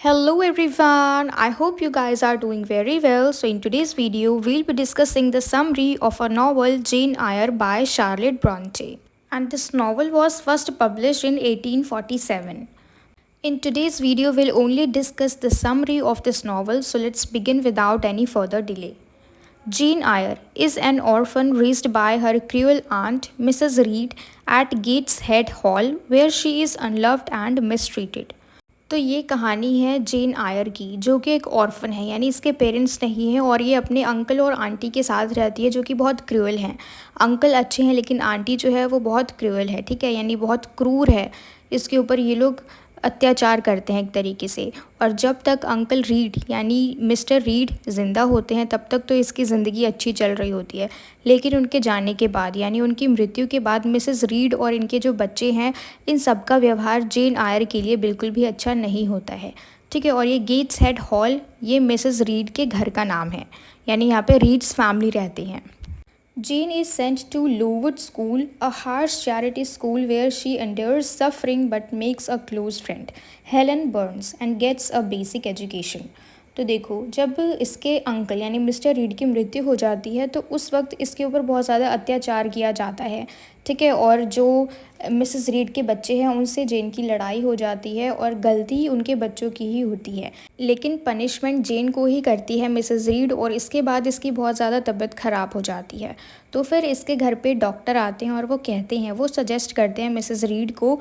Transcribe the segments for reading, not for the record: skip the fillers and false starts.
Hello everyone, I hope you guys are doing very well. So, in today's video, we'll be discussing the summary of a novel Jane Eyre by Charlotte Bronte. And this novel was first published in 1847. In today's video, we'll only discuss the summary of this novel, so let's begin without any further delay. Jane Eyre is an orphan raised by her cruel aunt, Mrs. Reed, at Gateshead Hall, where she is unloved and mistreated. तो ये कहानी है जेन आयर की, जो कि एक orphan है, यानी इसके पेरेंट्स नहीं हैं और ये अपने अंकल और आंटी के साथ रहती है, जो कि बहुत क्रूअल हैं। अंकल अच्छे हैं लेकिन आंटी जो है वो बहुत क्रूअल है, ठीक है, यानी बहुत क्रूर है। इसके ऊपर ये लोग अत्याचार करते हैं एक तरीके से। और जब तक अंकल रीड यानी मिस्टर रीड ज़िंदा होते हैं तब तक तो इसकी ज़िंदगी अच्छी चल रही होती है, लेकिन उनके जाने के बाद यानी उनकी मृत्यु के बाद मिसेस रीड और इनके जो बच्चे हैं, इन सब का व्यवहार जेन आयर के लिए बिल्कुल भी अच्छा नहीं होता है, ठीक है। और ये गेट्सहेड हॉल, ये मिसेस रीड के घर का नाम है, यानी यहाँ पे रीड्स फैमिली रहते हैं। Jane is sent to Lowood School, a harsh charity school where she endures suffering but makes a close friend, Helen Burns, and gets a basic education. तो देखो, जब इसके अंकल यानी मिस्टर रीड की मृत्यु हो जाती है तो उस वक्त इसके ऊपर बहुत ज़्यादा अत्याचार किया जाता है, ठीक है। और जो मिसेस रीड के बच्चे हैं उनसे जेन की लड़ाई हो जाती है और गलती उनके बच्चों की ही होती है, लेकिन पनिशमेंट जेन को ही करती है मिसेस रीड। और इसके बाद इसकी बहुत ज़्यादा तबीयत ख़राब हो जाती है। तो फिर इसके घर पे डॉक्टर आते हैं और वो कहते हैं, वो सजेस्ट करते हैं मिसेस रीड को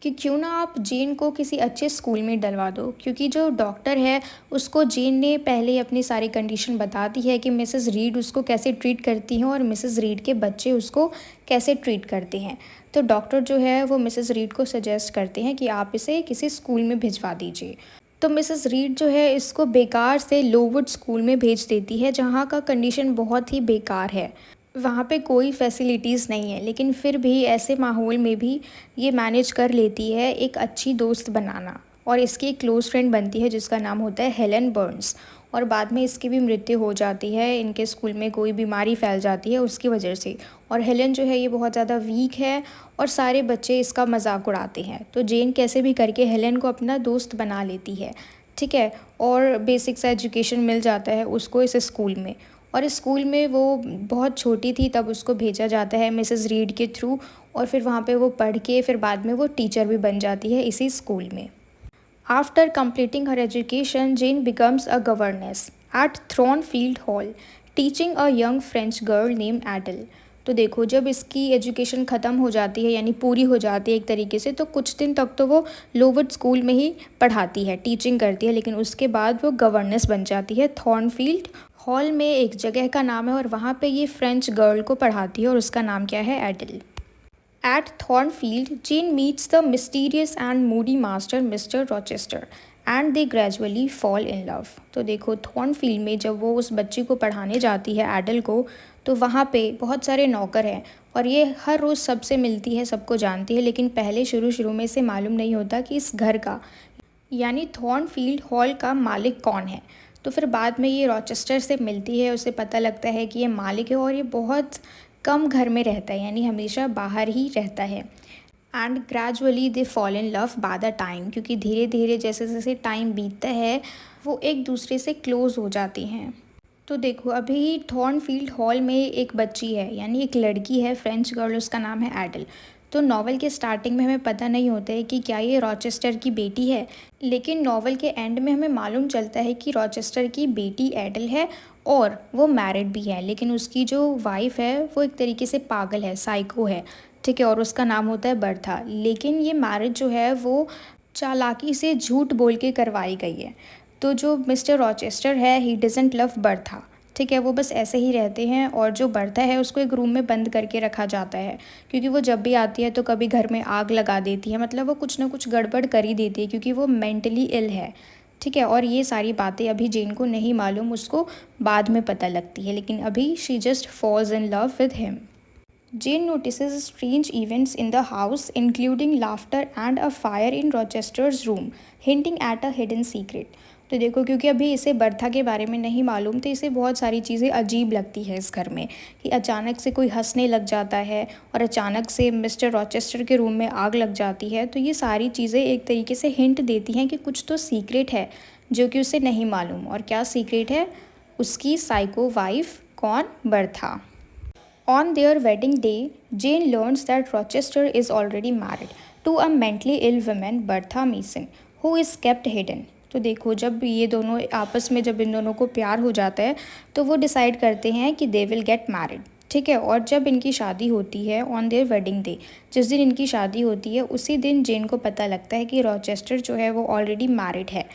कि क्यों ना आप जेन को किसी अच्छे स्कूल में डलवा दो, क्योंकि जो डॉक्टर है उसको जेन ने पहले अपनी सारी कंडीशन बता दी है कि मिसेस रीड उसको कैसे ट्रीट करती हैं और मिसेस रीड के बच्चे उसको कैसे ट्रीट करते हैं। तो डॉक्टर जो है वो मिसेस रीड को सजेस्ट करते हैं कि आप इसे किसी स्कूल में भिजवा दीजिए। तो मिसेस रीड जो है इसको बेकार से लोवुड स्कूल में भेज देती है, जहाँ का कंडीशन बहुत ही बेकार है। वहाँ पे कोई फैसिलिटीज़ नहीं है, लेकिन फिर भी ऐसे माहौल में भी ये मैनेज कर लेती है एक अच्छी दोस्त बनाना, और इसकी एक क्लोज़ फ्रेंड बनती है जिसका नाम होता है हेलन बर्न्स। और बाद में इसकी भी मृत्यु हो जाती है, इनके स्कूल में कोई बीमारी फैल जाती है उसकी वजह से। और हेलन जो है ये बहुत ज़्यादा वीक है और सारे बच्चे इसका मजाक उड़ाते हैं। तो जेन कैसे भी करके हेलन को अपना दोस्त बना लेती है, ठीक है। और बेसिक सा एजुकेशन मिल जाता है उसको इस स्कूल में। और इस स्कूल में वो बहुत छोटी थी तब उसको भेजा जाता है मिसेस रीड के थ्रू, और फिर वहाँ पे वो पढ़ के फिर बाद में वो टीचर भी बन जाती है इसी स्कूल में। After completing her education, Jane becomes a governess at Thornfield Hall, teaching a young French girl named Adele. तो देखो, जब इसकी एजुकेशन ख़त्म हो जाती है यानी पूरी हो जाती है एक तरीके से, तो कुछ दिन तक तो वो लोवुड स्कूल में ही पढ़ाती है, टीचिंग करती है, लेकिन उसके बाद वो गवर्नेस बन जाती है। थॉर्नफील्ड हॉल में एक जगह का नाम है और वहाँ पे ये फ्रेंच गर्ल को पढ़ाती है और उसका नाम क्या है, एडल। At Thornfield, Jane meets the mysterious and moody master Mr. Rochester and they gradually fall in love. तो देखो, थॉर्नफील्ड में जब वो उस बच्ची को पढ़ाने जाती है एडल को, तो वहाँ पे बहुत सारे नौकर हैं और ये हर रोज़ सबसे मिलती है, सबको जानती है, लेकिन पहले शुरू में से मालूम नहीं होता कि इस घर का यानी थॉर्नफील्ड हॉल का मालिक कौन है। तो फिर बाद में ये रॉचेस्टर से मिलती है, उसे पता लगता है कि ये मालिक है और ये बहुत कम घर में रहता है, यानी हमेशा बाहर ही रहता है। And gradually they fall in love by the time, क्योंकि धीरे धीरे जैसे जैसे टाइम बीतता है वो एक दूसरे से क्लोज़ हो जाती हैं। तो देखो, अभी थॉर्नफील्ड हॉल में एक बच्ची है, यानी एक लड़की है, फ्रेंच गर्ल, उसका नाम है एडल। तो नावल के स्टार्टिंग में हमें पता नहीं होता है कि क्या ये रॉचेस्टर की बेटी है, लेकिन नावल के एंड में हमें मालूम चलता है कि रॉचेस्टर की बेटी एडल है और वो मैरिड भी है, लेकिन उसकी जो वाइफ है वो एक तरीके से पागल है, साइको है, ठीक है, और उसका नाम होता है बर्था। लेकिन ये मैरिज जो है वो चालाकी से झूठ बोल के करवाई गई है। तो जो मिस्टर रॉचेस्टर है, ही डजंट लव बर्था, ठीक है, वो बस ऐसे ही रहते हैं। और जो बर्था है उसको एक रूम में बंद करके रखा जाता है, क्योंकि वो जब भी आती है तो कभी घर में आग लगा देती है, मतलब वो कुछ ना कुछ गड़बड़ कर ही देती है, क्योंकि वो मेंटली इल है, ठीक है। और ये सारी बातें अभी जेन को नहीं मालूम, उसको बाद में पता लगती है, लेकिन अभी she just falls in love with him. Jane notices strange events in the house, including laughter and a fire in Rochester's room, hinting at a hidden secret. तो देखो, क्योंकि अभी इसे बर्था के बारे में नहीं मालूम, तो इसे बहुत सारी चीज़ें अजीब लगती है इस घर में, कि अचानक से कोई हंसने लग जाता है और अचानक से मिस्टर रॉचेस्टर के रूम में आग लग जाती है। तो ये सारी चीज़ें एक तरीके से हिंट देती हैं कि कुछ तो सीक्रेट है जो कि उसे नहीं मालूम। और क्या सीक्रेट है? उसकी साइको वाइफ कौन? Bertha. On their wedding day, Jane learns that Rochester is already married to a mentally ill woman, Bertha Mason, who is kept hidden. तो देखो, जब ये दोनों आपस में जब इन दोनों को प्यार हो जाता है तो वो डिसाइड करते हैं कि दे विल गेट मैरिड। ठीक है, और जब इनकी शादी होती है ऑन देयर वेडिंग डे, जिस दिन इनकी शादी होती है उसी दिन जेन को पता लगता है कि रॉचेस्टर जो है वो ऑलरेडी मैरिड है।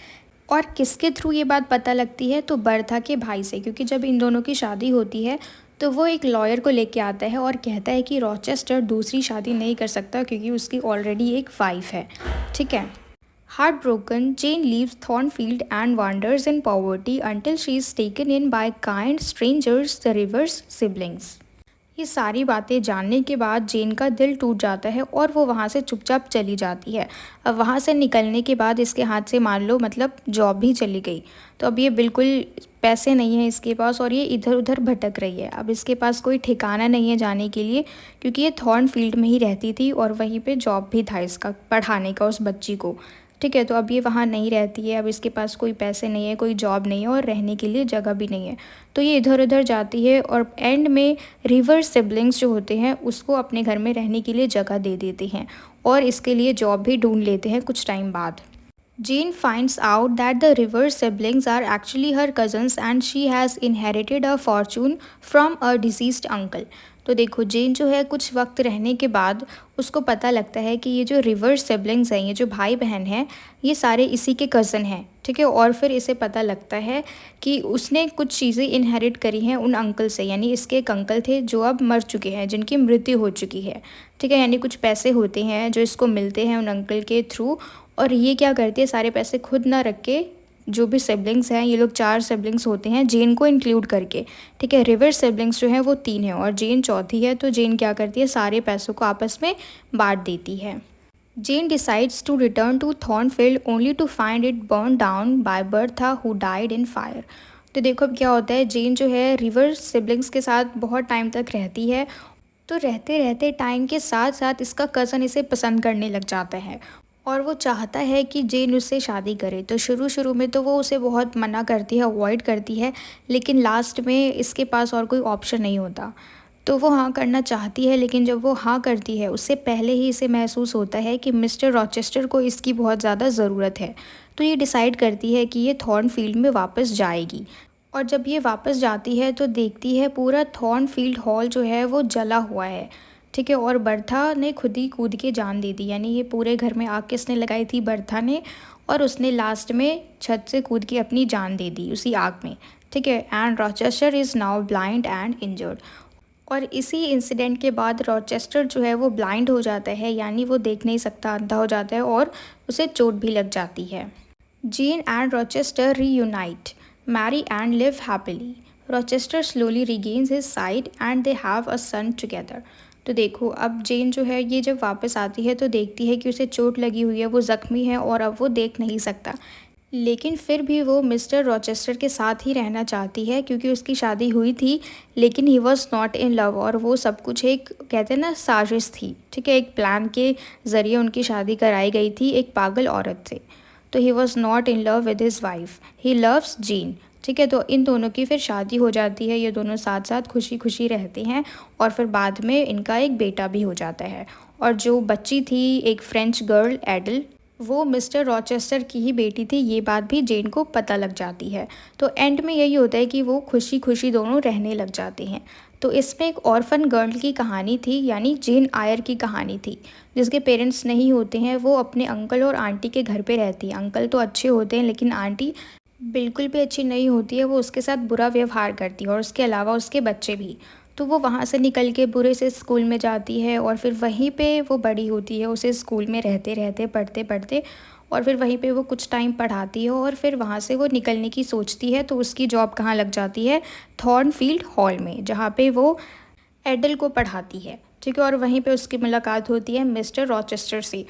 और किसके थ्रू ये बात पता लगती है? तो बर्था के भाई से, क्योंकि जब इन दोनों की शादी होती है तो वो एक लॉयर को लेके आता है और कहता है कि रॉचेस्टर दूसरी शादी नहीं कर सकता क्योंकि उसकी ऑलरेडी एक वाइफ है। ठीक है। Heartbroken, Jane leaves Thornfield and wanders in poverty until she is taken in by kind strangers, the Rivers siblings. ये सारी बातें जानने के बाद जेन का दिल टूट जाता है और वो वहाँ से चुपचाप चली जाती है। अब वहाँ से निकलने के बाद इसके हाथ से मान लो मतलब जॉब भी चली गई। तो अब ये बिल्कुल पैसे नहीं है इसके पास और ये इधर उधर भटक रही है। अब इसके पास कोई ठिकाना नहीं है जाने के लिए, क्योंकि ये थॉर्नफील्ड में ही रहती थी और वहीं पे जॉब भी था इसका पढ़ाने का उस बच्ची को। ठीक है, तो अब ये वहाँ नहीं रहती है। अब इसके पास कोई पैसे नहीं है, कोई जॉब नहीं है और रहने के लिए जगह भी नहीं है। तो ये इधर उधर जाती है और एंड में रिवर सिबलिंग्स जो होते हैं उसको अपने घर में रहने के लिए जगह दे देते हैं और इसके लिए जॉब भी ढूंढ लेते हैं कुछ टाइम बाद। Jane finds out that the River siblings are actually her cousins and she has inherited a fortune from a deceased uncle. तो देखो, जेन जो है कुछ वक्त रहने के बाद उसको पता लगता है कि ये जो रिवर सिबलिंग्स हैं, ये जो भाई बहन हैं, ये सारे इसी के कज़न हैं। ठीक है, और फिर इसे पता लगता है कि उसने कुछ चीज़ें इनहेरिट करी हैं उन अंकल से, यानी इसके एक अंकल थे जो अब मर चुके हैं, जिनकी मृत्यु हो चुकी है। ठीक है, यानी कुछ पैसे होते हैं जो इसको मिलते हैं उन अंकल के थ्रू। और ये क्या करती है, सारे पैसे खुद ना रख के जो भी सिबलिंग्स हैं, ये लोग 4 सिबलिंग्स होते हैं जेन को इंक्लूड करके। ठीक है, रिवर सिबलिंग्स जो हैं वो 3 हैं और जेन चौथी है। तो जेन क्या करती है, सारे पैसों को आपस में बांट देती है। Jane decides to return to Thornfield only to find it burn down by Bertha who died in fire. तो देखो अब क्या होता है, जेन जो है रिवर सिबलिंग्स के साथ बहुत टाइम तक रहती है। तो रहते रहते टाइम के साथ साथ इसका कज़न इसे पसंद करने लग जाता है और वो चाहता है कि जेन उससे शादी करे। तो शुरू में तो वो उसे बहुत मना करती है, अवॉइड करती है, लेकिन लास्ट में इसके पास और कोई ऑप्शन नहीं होता। तो वो हाँ करना चाहती है, लेकिन जब वो हाँ करती है उससे पहले ही इसे महसूस होता है कि मिस्टर रॉचेस्टर को इसकी बहुत ज़्यादा ज़रूरत है। तो ये डिसाइड करती है कि ये थॉर्नफील्ड में वापस जाएगी। और जब ये वापस जाती है तो देखती है पूरा थॉर्नफील्ड हॉल जो है वो जला हुआ है। ठीक है, और बर्था ने खुद ही कूद के जान दे दी, यानी ये पूरे घर में आग किसने लगाई थी? बर्था ने। और उसने लास्ट में छत से कूद के अपनी जान दे दी उसी आग में। ठीक है, and Rochester is now blind and injured. और इसी इंसिडेंट के बाद रॉचेस्टर जो है वो ब्लाइंड हो जाता है, यानी वो देख नहीं सकता, अंधा हो जाता है और उसे चोट भी लग जाती है। Jane and Rochester reunite, marry and live happily. Rochester slowly regains his sight and they have a son together. तो देखो अब जेन जो है ये जब वापस आती है तो देखती है कि उसे चोट लगी हुई है, वो ज़ख्मी है और अब वो देख नहीं सकता। लेकिन फिर भी वो मिस्टर रॉचेस्टर के साथ ही रहना चाहती है क्योंकि उसकी शादी हुई थी, लेकिन he was not in love. और वो सब कुछ एक कहते हैं ना साजिश थी। ठीक है, एक प्लान के ज़रिए उनकी शादी कराई गई थी एक पागल औरत से। तो he was not in love with his wife, he loves gene. ठीक है, तो इन दोनों की फिर शादी हो जाती है, ये दोनों साथ साथ खुशी खुशी रहते हैं और फिर बाद में इनका एक बेटा भी हो जाता है। और जो बच्ची थी एक फ्रेंच गर्ल एडल, वो मिस्टर रॉचेस्टर की ही बेटी थी। ये बात भी जेन को पता लग जाती है। तो एंड में यही होता है कि वो खुशी खुशी दोनों रहने लग जाते हैं। तो इसमें एक ऑर्फन गर्ल की कहानी थी, यानी जेन आयर की कहानी थी, जिसके पेरेंट्स नहीं होते हैं। वो अपने अंकल और आंटी के घर पे रहती है। अंकल तो अच्छे होते हैं लेकिन आंटी बिल्कुल भी अच्छी नहीं होती है, वो उसके साथ बुरा व्यवहार करती है और उसके अलावा उसके बच्चे भी। तो वो वहाँ से निकल के बुरे से स्कूल में जाती है और फिर वहीं पे वो बड़ी होती है, उसे स्कूल में रहते रहते पढ़ते पढ़ते, और फिर वहीं पे वो कुछ टाइम पढ़ाती है और फिर वहाँ से वो निकलने की सोचती है। तो उसकी जॉब कहाँ लग जाती है? थॉर्नफील्ड हॉल में, जहाँ पे वो एडल को पढ़ाती है। ठीक है। और वहीं पे उसकी मुलाकात होती है मिस्टर रॉचेस्टर से,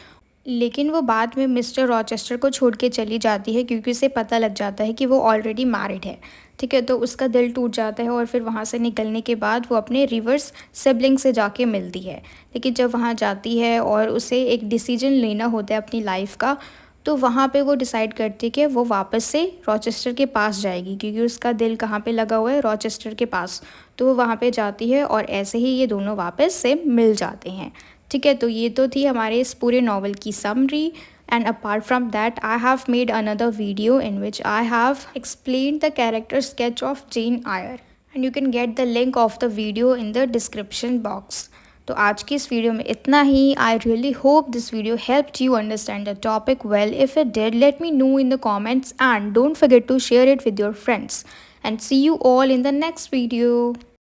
लेकिन वो बाद में मिस्टर रॉचेस्टर को छोड़ के चली जाती है क्योंकि उसे पता लग जाता है कि वो ऑलरेडी मैरिड है। ठीक है, तो उसका दिल टूट जाता है और फिर वहाँ से निकलने के बाद वो अपने रिवर्स सिबलिंग से जाके मिलती है। लेकिन जब वहाँ जाती है और उसे एक डिसीजन लेना होता है अपनी लाइफ का, तो वहाँ पे वो डिसाइड करती है कि वो वापस से रॉचेस्टर के पास जाएगी क्योंकि उसका दिल कहाँ पे लगा हुआ है, रॉचेस्टर के पास। तो वो वहाँ पे जाती है और ऐसे ही ये दोनों वापस से मिल जाते हैं। ठीक है, तो ये तो थी हमारे इस पूरे नॉवल की summary. And apart from that I have made another video in which I have explained the character sketch of Jane Eyre, and you can get the link of the video in the description box. तो आज की इस video में इतना ही। I really hope this video helped you understand the topic well. If it did, let me know in the comments and don't forget to share it with your friends, and see you all in the next video.